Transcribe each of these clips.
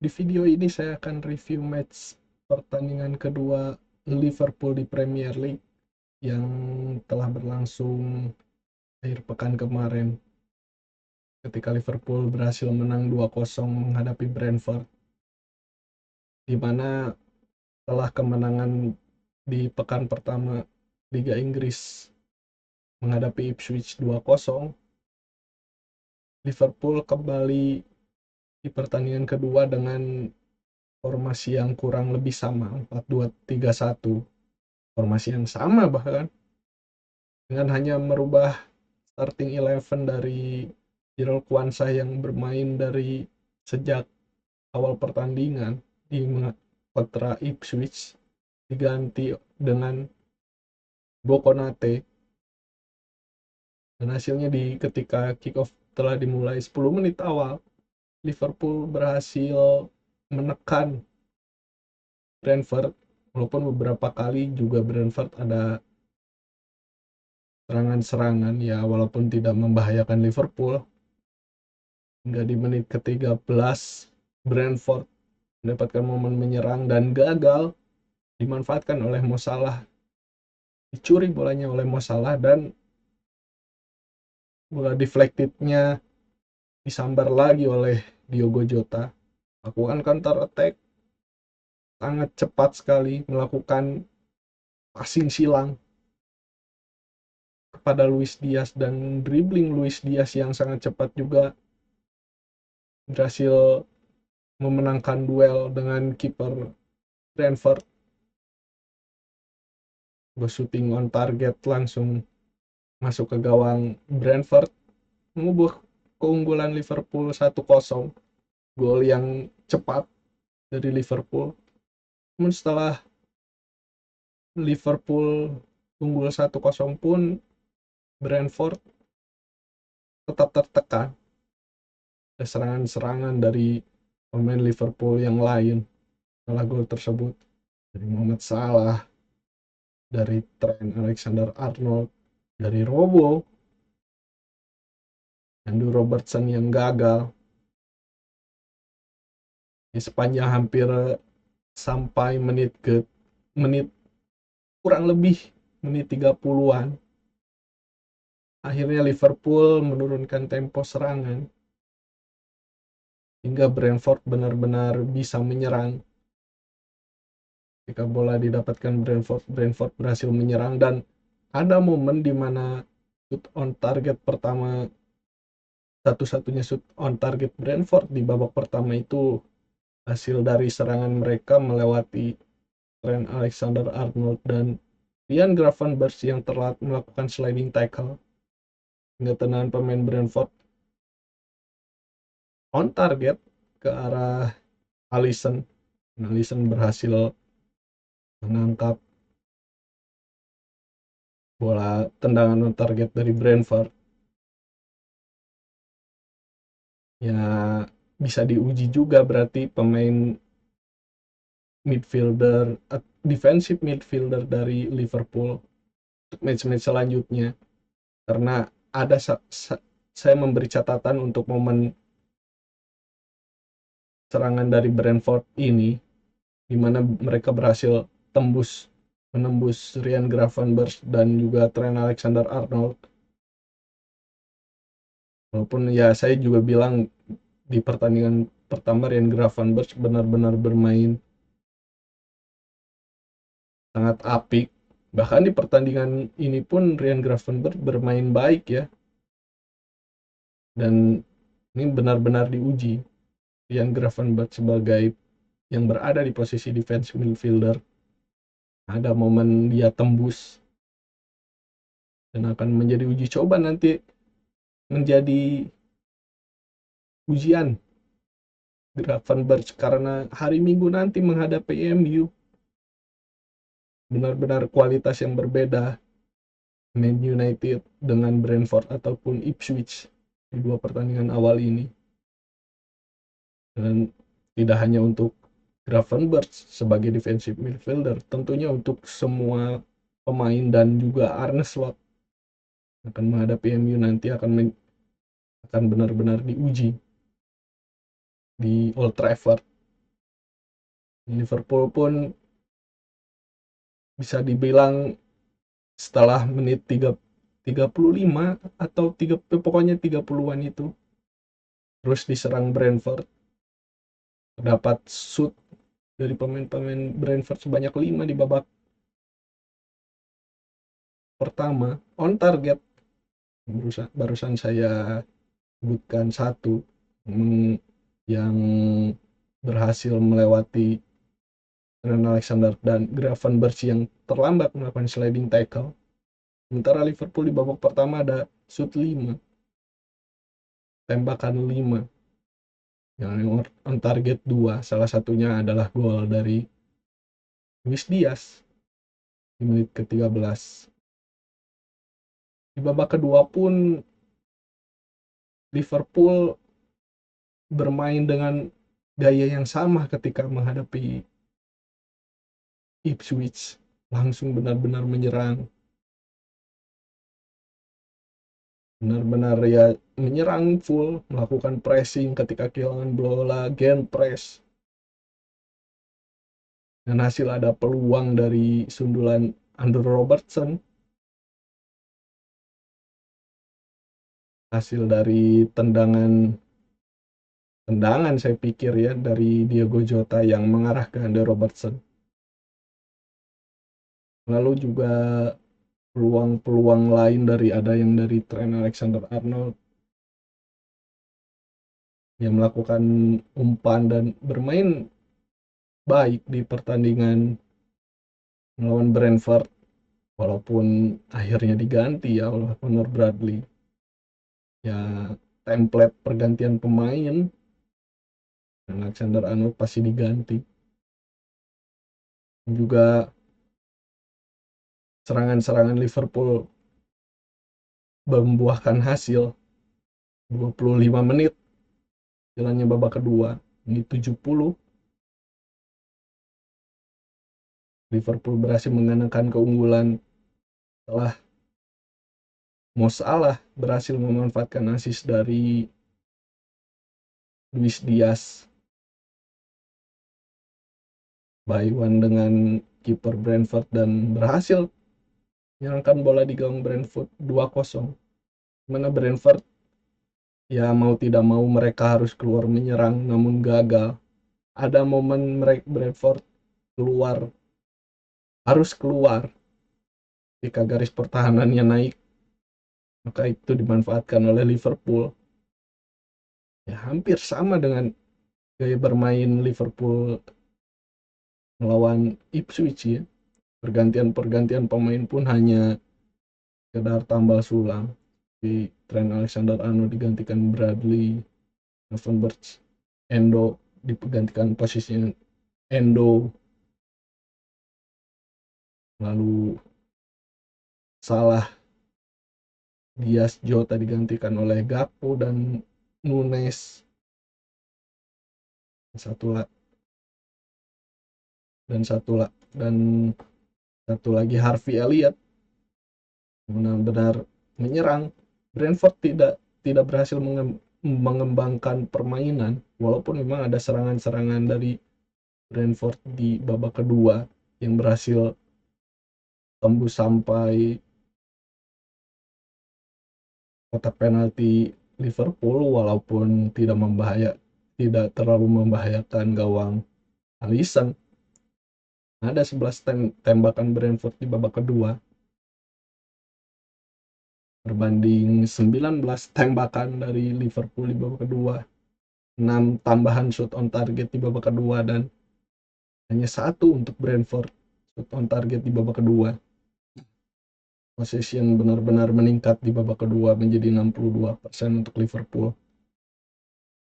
Di video ini saya akan review match pertandingan kedua Liverpool di Premier League yang telah berlangsung akhir pekan kemarin ketika Liverpool berhasil menang 2-0 menghadapi Brentford, di mana setelah kemenangan di pekan pertama Liga Inggris menghadapi Ipswich 2-0, Liverpool kembali di pertandingan kedua dengan formasi yang kurang lebih sama, 4-2-3-1. Formasi yang sama bahkan, dengan hanya merubah starting eleven dari Jurgen Kwanza yang bermain dari sejak awal pertandingan di kontra Ipswich, diganti dengan Bokonate, dan hasilnya di ketika kick off telah dimulai 10 menit awal, Liverpool berhasil menekan Brentford, walaupun beberapa kali juga Brentford ada serangan-serangan ya, walaupun tidak membahayakan Liverpool. Hingga di menit ke-13 Brentford mendapatkan momen menyerang dan gagal dimanfaatkan oleh Mo Salah. Dicuri bolanya oleh Mo Salah dan bola deflectednya disambar lagi oleh Diogo Jota. Lakukan counter attack sangat cepat sekali, melakukan passing silang kepada Luis Diaz, dan dribbling Luis Diaz yang sangat cepat juga berhasil memenangkan duel dengan kiper Brentford. Shooting on target langsung masuk ke gawang Brentford, mengubah keunggulan Liverpool 1-0. Gol yang cepat dari Liverpool. Namun setelah Liverpool unggul 1-0 pun, Brentford tetap tertekan. Ada serangan-serangan dari pemain Liverpool yang lain setelah gol tersebut, dari Mohamed Salah, dari Trent Alexander-Arnold, dari Robo, Andrew Robertson yang gagal di sepanjang hampir sampai menit kurang lebih menit 30-an. Akhirnya Liverpool menurunkan tempo serangan hingga Brentford benar-benar bisa menyerang. Ketika bola didapatkan Brentford berhasil menyerang, dan ada momen di mana shoot on target pertama, satu-satunya shoot on target Brentford di babak pertama itu hasil dari serangan mereka melewati Trent Alexander-Arnold dan Ryan Gravenberch yang telah melakukan sliding tackle, hingga tendangan pemain Brentford on target ke arah Alisson. Alisson berhasil menangkap bola tendangan on target dari Brentford. Ya, bisa diuji juga berarti pemain midfielder, defensive midfielder dari Liverpool untuk match-match selanjutnya, karena ada saya memberi catatan untuk momen serangan dari Brentford ini, di mana mereka berhasil menembus Ryan Gravenberch dan juga Trent Alexander-Arnold. Walaupun ya saya juga bilang di pertandingan pertama Ryan Gravenberch benar-benar bermain sangat apik. Bahkan di pertandingan ini pun Ryan Gravenberch bermain baik ya. Dan ini benar-benar diuji Ryan Gravenberch sebagai yang berada di posisi defensive midfielder. Ada momen dia tembus, dan akan menjadi uji coba nanti, menjadi ujian Gravenberch, karena hari Minggu nanti menghadapi MU. Benar-benar kualitas yang berbeda Man United dengan Brentford ataupun Ipswich di dua pertandingan awal ini. Dan tidak hanya untuk Gravenberch sebagai defensive midfielder, tentunya untuk semua pemain dan juga Arne Slot akan menghadapi MU nanti akan benar-benar diuji di Old Trafford. Liverpool pun bisa dibilang setelah menit 35 atau pokoknya 30-an itu terus diserang Brentford, dapat shoot dari pemain-pemain Brentford sebanyak 5 di babak pertama on target. Barusan saya sebutkan satu yang berhasil melewati Trent Alexander dan Gravenberch yang terlambat melakukan sliding tackle. Sementara Liverpool di babak pertama ada shoot 5, tembakan 5, yang on target 2. Salah satunya adalah gol dari Luis Diaz di menit ke-13. Di babak kedua pun Liverpool bermain dengan gaya yang sama ketika menghadapi Ipswich, langsung benar-benar menyerang, benar-benar ya menyerang full, melakukan pressing ketika kehilangan bola, gen press, dan hasil ada peluang dari sundulan Andrew Robertson, hasil dari tendangan saya pikir ya dari Diogo Jota yang mengarah ke Andrew Robertson. Lalu juga peluang-peluang lain ada yang dari Trent Alexander-Arnold yang melakukan umpan dan bermain baik di pertandingan melawan Brentford, walaupun akhirnya diganti ya oleh Connor Bradley. Ya template pergantian pemain, Alexander-Arnold pasti diganti. Juga serangan-serangan Liverpool membuahkan hasil. 25 menit jalannya babak kedua, menit 70 Liverpool berhasil menganakkan keunggulan setelah Mo Salah berhasil memanfaatkan assist dari Luis Diaz by one dengan kiper Brentford dan berhasil menyerangkan bola di gawang Brentford 2-0. Mana Brentford ya mau tidak mau mereka harus keluar menyerang namun gagal. Ada momen mereka Brentford harus keluar ketika garis pertahanannya naik, maka itu dimanfaatkan oleh Liverpool. Ya hampir sama dengan gaya bermain Liverpool melawan Ipswich ya. Pergantian pemain pun hanya sekedar tambal sulam. Di Trent Alexander-Arnold digantikan Bradley, Gravenberch, Endo digantikan posisinya Endo, lalu Salah, Diaz, Jota digantikan oleh Gakpo dan Nunes. Satu lagi Harvey Elliott benar-benar menyerang. Brentford tidak berhasil mengembangkan permainan, walaupun memang ada serangan-serangan dari Brentford di babak kedua yang berhasil tembus sampai kotak penalti Liverpool, walaupun tidak terlalu membahayakan gawang Alisson. Ada 11 tembakan Brentford di babak kedua berbanding 19 tembakan dari Liverpool di babak kedua, 6 tambahan shoot on target di babak kedua dan hanya 1 untuk Brentford shoot on target di babak kedua. Possession benar-benar meningkat di babak kedua menjadi 62% untuk Liverpool.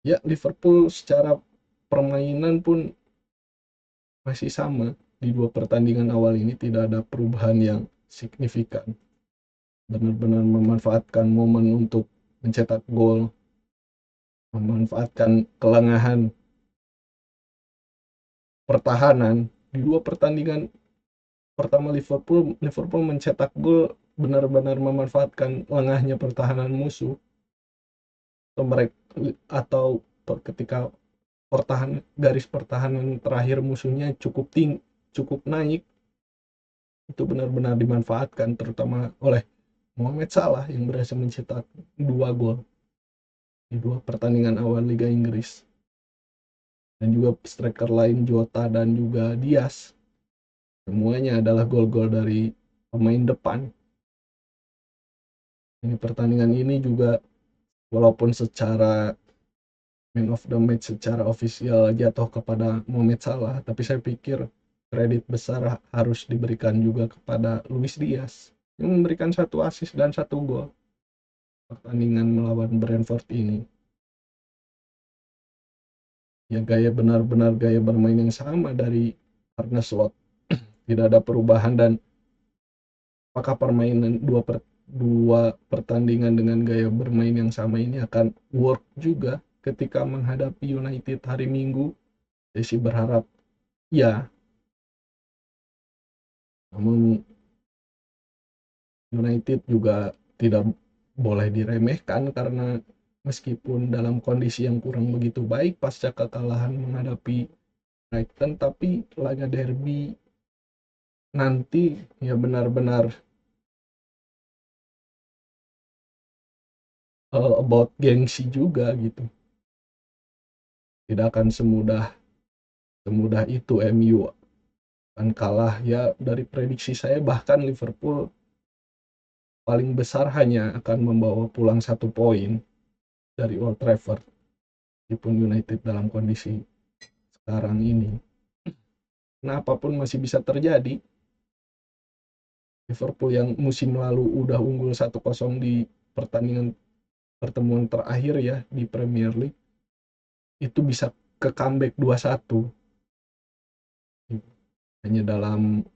Ya, Liverpool secara permainan pun masih sama. Di 2 pertandingan awal ini tidak ada perubahan yang signifikan. Benar-benar memanfaatkan momen untuk mencetak gol, memanfaatkan kelengahan pertahanan. Di 2 pertandingan pertama Liverpool mencetak gol benar-benar memanfaatkan lengahnya pertahanan musuh, atau ketika garis pertahanan terakhir musuhnya cukup naik, itu benar-benar dimanfaatkan terutama oleh Mohamed Salah yang berhasil mencetak 2 gol di 2 pertandingan awal Liga Inggris, dan juga striker lain Jota dan juga Diaz, semuanya adalah gol-gol dari pemain depan. Ini pertandingan ini juga walaupun secara man of the match secara ofisial jatuh kepada Mohamed Salah, tapi saya pikir kredit besar harus diberikan juga kepada Luis Diaz yang memberikan 1 assist dan 1 gol pertandingan melawan Brentford ini. Ya benar-benar gaya bermain yang sama dari Arne Slot, tidak ada perubahan, dan apakah permainan dua pertandingan dengan gaya bermain yang sama ini akan work juga ketika menghadapi United hari Minggu? Saya sih berharap ya, namun United juga tidak boleh diremehkan karena meskipun dalam kondisi yang kurang begitu baik pasca kekalahan menghadapi Brighton, tapi laga derby nanti ya benar-benar about gengsi juga gitu. Tidak akan semudah itu MU akan kalah. Ya dari prediksi saya bahkan Liverpool paling besar hanya akan membawa pulang 1 poin dari Old Trafford meskipun United dalam kondisi sekarang ini. Nah, apapun masih bisa terjadi. Liverpool yang musim lalu udah unggul 1-0 di pertemuan terakhir ya di Premier League, itu bisa ke comeback 2-1 hanya dalam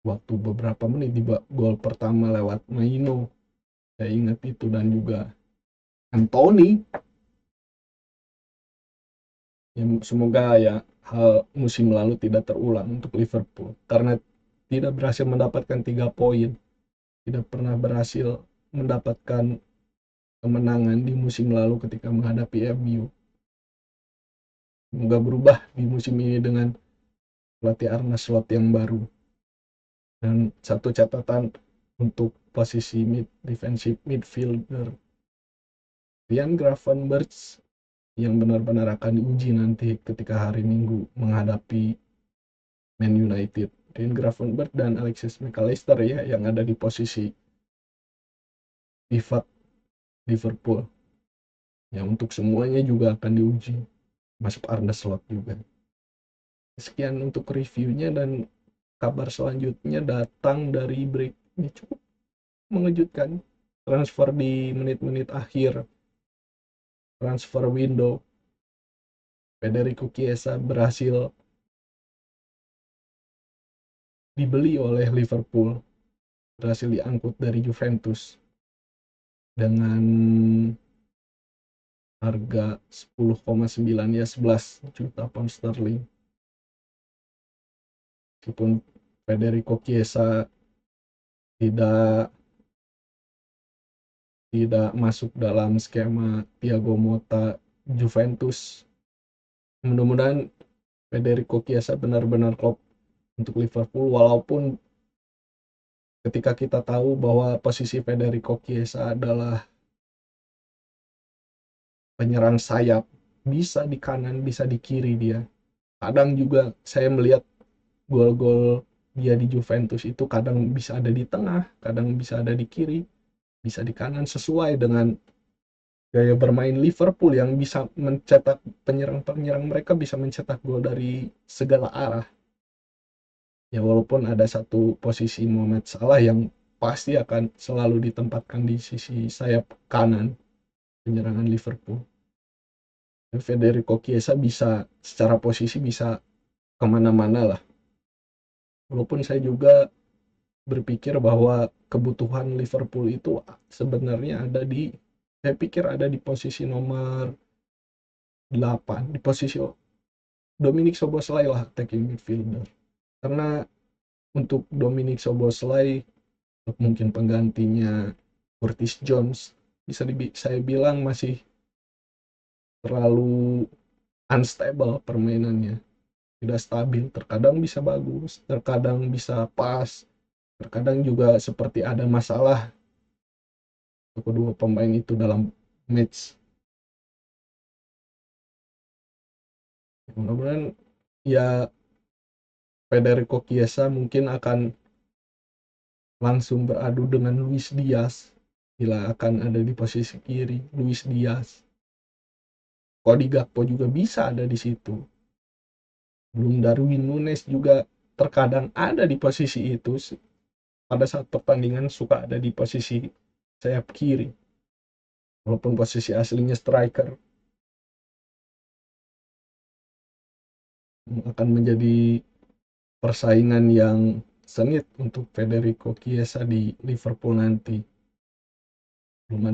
waktu beberapa menit. Di gol pertama lewat Maino, saya ingat itu, dan juga Anthony. Ya, semoga ya hal musim lalu tidak terulang untuk Liverpool karena tidak berhasil mendapatkan 3 poin, tidak pernah berhasil mendapatkan kemenangan di musim lalu ketika menghadapi MU. Semoga berubah di musim ini dengan pelatih Arne Slot yang baru. Dan satu catatan untuk posisi defensive midfielder Ryan Gravenberch yang benar-benar akan diuji nanti ketika hari Minggu menghadapi Man United. Ryan Gravenberch dan Alexis McAllister ya yang ada di posisi pivot Liverpool. Yang untuk semuanya juga akan diuji, masuk Arne Slot juga. Sekian untuk reviewnya, dan kabar selanjutnya datang dari break ini cukup mengejutkan. Transfer di menit-menit akhir transfer window, Federico Chiesa berhasil dibeli oleh Liverpool, berhasil diangkut dari Juventus dengan harga 10,9 ya 11 juta pound sterling. Meskipun Federico Chiesa tidak masuk dalam skema Thiago Motta Juventus, mudah-mudahan Federico Chiesa benar-benar klop untuk Liverpool, walaupun ketika kita tahu bahwa posisi Federico Chiesa adalah penyerang sayap, bisa di kanan, bisa di kiri dia. Kadang juga saya melihat gol-gol dia di Juventus itu kadang bisa ada di tengah, kadang bisa ada di kiri, bisa di kanan, sesuai dengan gaya bermain Liverpool yang bisa mencetak penyerang-penyerang mereka bisa mencetak gol dari segala arah. Ya walaupun ada satu posisi Mohamed Salah yang pasti akan selalu ditempatkan di sisi sayap kanan penyerangan Liverpool. Federico Chiesa bisa secara posisi bisa kemana-mana lah. Walaupun saya juga berpikir bahwa kebutuhan Liverpool itu sebenarnya saya pikir ada di posisi nomor 8, di posisi Dominic Szoboszlai lah, attacking midfielder. Karena untuk Dominic Szoboszlai, mungkin penggantinya Curtis Jones, bisa saya bilang masih terlalu unstable permainannya, tidak stabil, terkadang bisa bagus, terkadang bisa pas, terkadang juga seperti ada masalah kedua pemain itu dalam match. Mudah-mudahan ya Federico Chiesa mungkin akan langsung beradu dengan Luis Diaz bila akan ada di posisi kiri. Luis Diaz, Cody Gakpo juga bisa ada di situ. Belum Darwin Nunes juga terkadang ada di posisi itu, pada saat pertandingan suka ada di posisi sayap kiri walaupun posisi aslinya striker. Akan menjadi persaingan yang sengit untuk Federico Chiesa di Liverpool nanti. Belum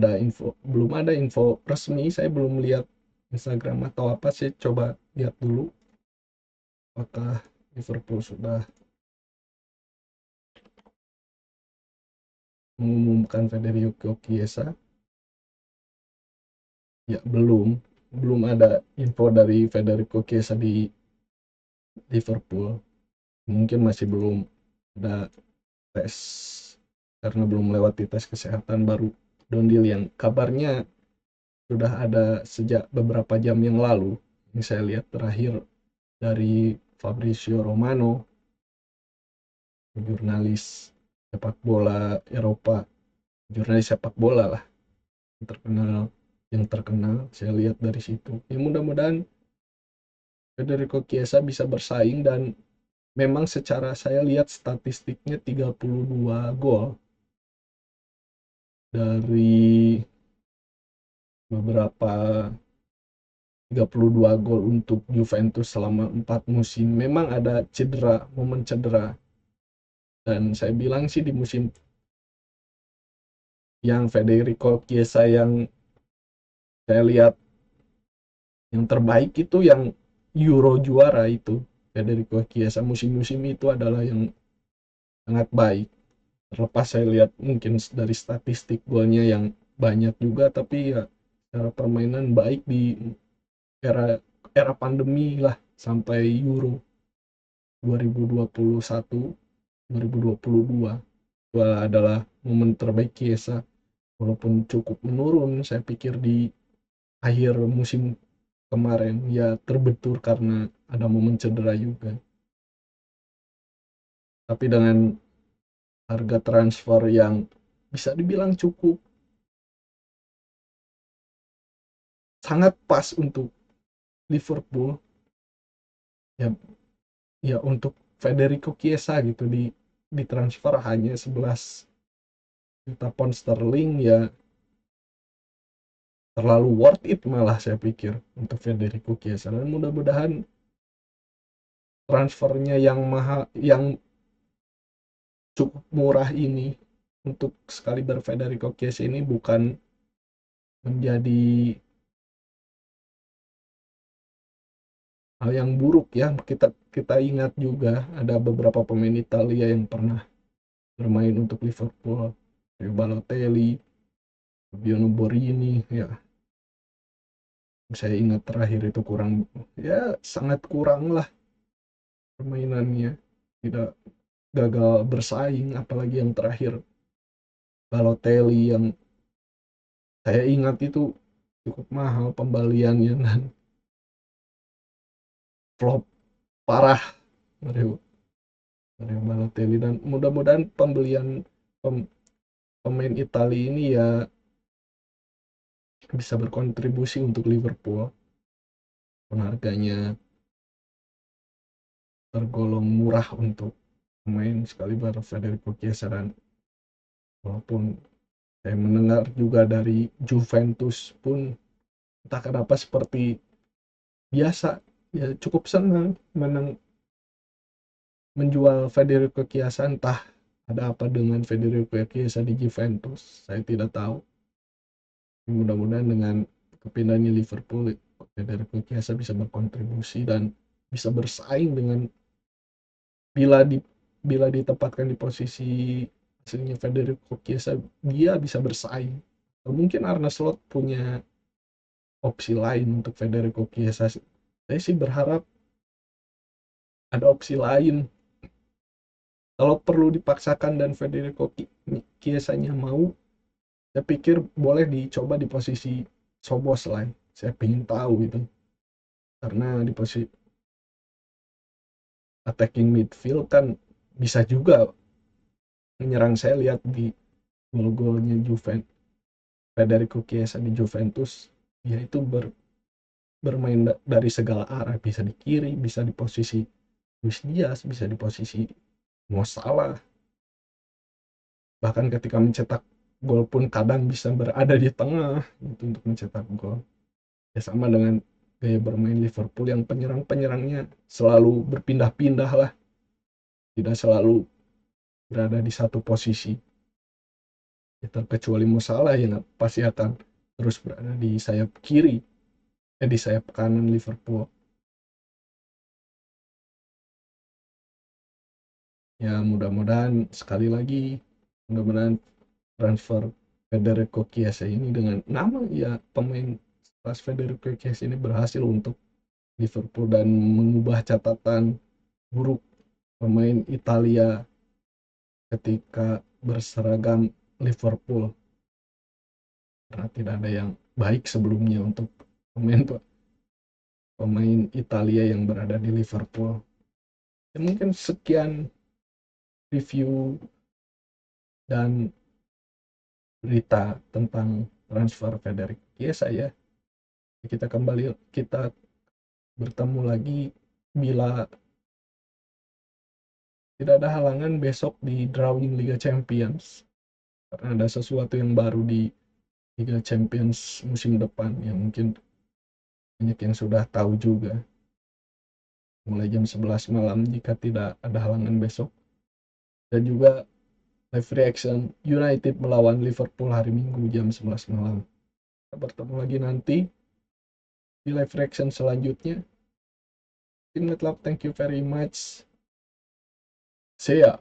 ada info resmi, saya belum lihat Instagram atau apa, sih coba lihat dulu apakah Liverpool sudah mengumumkan Federico Chiesa. Ya, belum ada info dari Federico Chiesa di Liverpool. Mungkin masih belum ada tes karena belum melewati tes kesehatan baru Dondil yang kabarnya sudah ada sejak beberapa jam yang lalu. Ini saya lihat terakhir dari Fabrizio Romano, jurnalis sepak bola Eropa, jurnalis sepak bola lah yang terkenal saya lihat dari situ. Ya, mudah-mudahan Federico Chiesa bisa bersaing, dan memang secara saya lihat statistiknya 32 gol dari beberapa 32 gol untuk Juventus selama 4 musim. Memang ada momen cedera, dan saya bilang sih di musim yang Federico Chiesa yang saya lihat yang terbaik itu yang Euro juara itu, Federico Chiesa musim-musim itu adalah yang sangat baik. Terlepas saya lihat mungkin dari statistik golnya yang banyak juga, tapi ya secara permainan baik di era era pandemi lah sampai Euro 2021 2022. Itu adalah momen terbaik Chiesa, walaupun cukup menurun saya pikir di akhir musim kemarin, ya terbentur karena ada momen cedera juga. Tapi dengan harga transfer yang bisa dibilang cukup sangat pas untuk Liverpool, ya ya untuk Federico Chiesa gitu, di transfer hanya 11 juta pound sterling, ya terlalu worth it malah saya pikir untuk Federico Chiesa. Dan mudah-mudahan transfernya yang mahal, yang cukup murah ini untuk sekaliber Federico Chiesa ini bukan menjadi hal yang buruk ya. Kita ingat juga ada beberapa pemain Italia yang pernah bermain untuk Liverpool, Mario Balotelli, Fabio Borini, ya saya ingat terakhir itu kurang, ya sangat kurang lah permainannya, tidak, gagal bersaing. Apalagi yang terakhir Balotelli yang saya ingat itu cukup mahal pembeliannya dan flop parah Mario Mario Balotelli. Dan mudah-mudahan pembelian pemain Italia ini ya bisa berkontribusi untuk Liverpool. Harganya tergolong murah untuk pemain sekaliber Federico Chiesa. Dan walaupun saya mendengar juga dari Juventus pun entah kenapa seperti biasa ya cukup senang menjual Federico Chiesa. Entah ada apa dengan Federico Chiesa di Juventus, saya tidak tahu. Mudah-mudahan dengan kepindahannya Liverpool, Federico Chiesa bisa berkontribusi dan bisa bersaing dengan, bila di bila ditempatkan di posisi aslinya Federico Chiesa, dia bisa bersaing. Atau mungkin Arne Slot punya opsi lain untuk Federico Chiesa Saya sih berharap ada opsi lain. Kalau perlu dipaksakan dan Federico Chiesanya mau, saya pikir boleh dicoba di posisi Szoboszlai. Saya ingin tahu itu. Karena di posisi attacking midfield kan bisa juga menyerang. Saya lihat di gol-golnya Juventus, Federico Chiesa di Juventus, dia itu bermain dari segala arah, bisa di kiri, bisa di posisi Luis Diaz, bisa di posisi Mo Salah, bahkan ketika mencetak gol pun kadang bisa berada di tengah gitu untuk mencetak gol. Ya sama dengan gaya bermain Liverpool yang penyerang-penyerangnya selalu berpindah-pindah lah, tidak selalu berada di satu posisi. Ya, terkecuali Mo Salah yang pasti akan terus berada di sayap kiri, di sayap kanan Liverpool. Ya mudah-mudahan sekali lagi, mudah-mudahan transfer Federico Chiesa ini dengan nama ya pemain kelas Federico Chiesa ini berhasil untuk Liverpool dan mengubah catatan buruk pemain Italia ketika berseragam Liverpool, karena tidak ada yang baik sebelumnya untuk pemain pemain Italia yang berada di Liverpool. Ya, mungkin sekian review dan berita tentang transfer Federico Chiesa ya. Kita bertemu lagi bila tidak ada halangan besok di drawing Liga Champions, karena ada sesuatu yang baru di Liga Champions musim depan yang mungkin banyak yang sudah tahu juga, mulai jam 11 malam jika tidak ada halangan besok. Dan juga live reaction United melawan Liverpool hari Minggu jam 11 malam. Kita bertemu lagi nanti di live reaction selanjutnya. Thank you very much. See ya.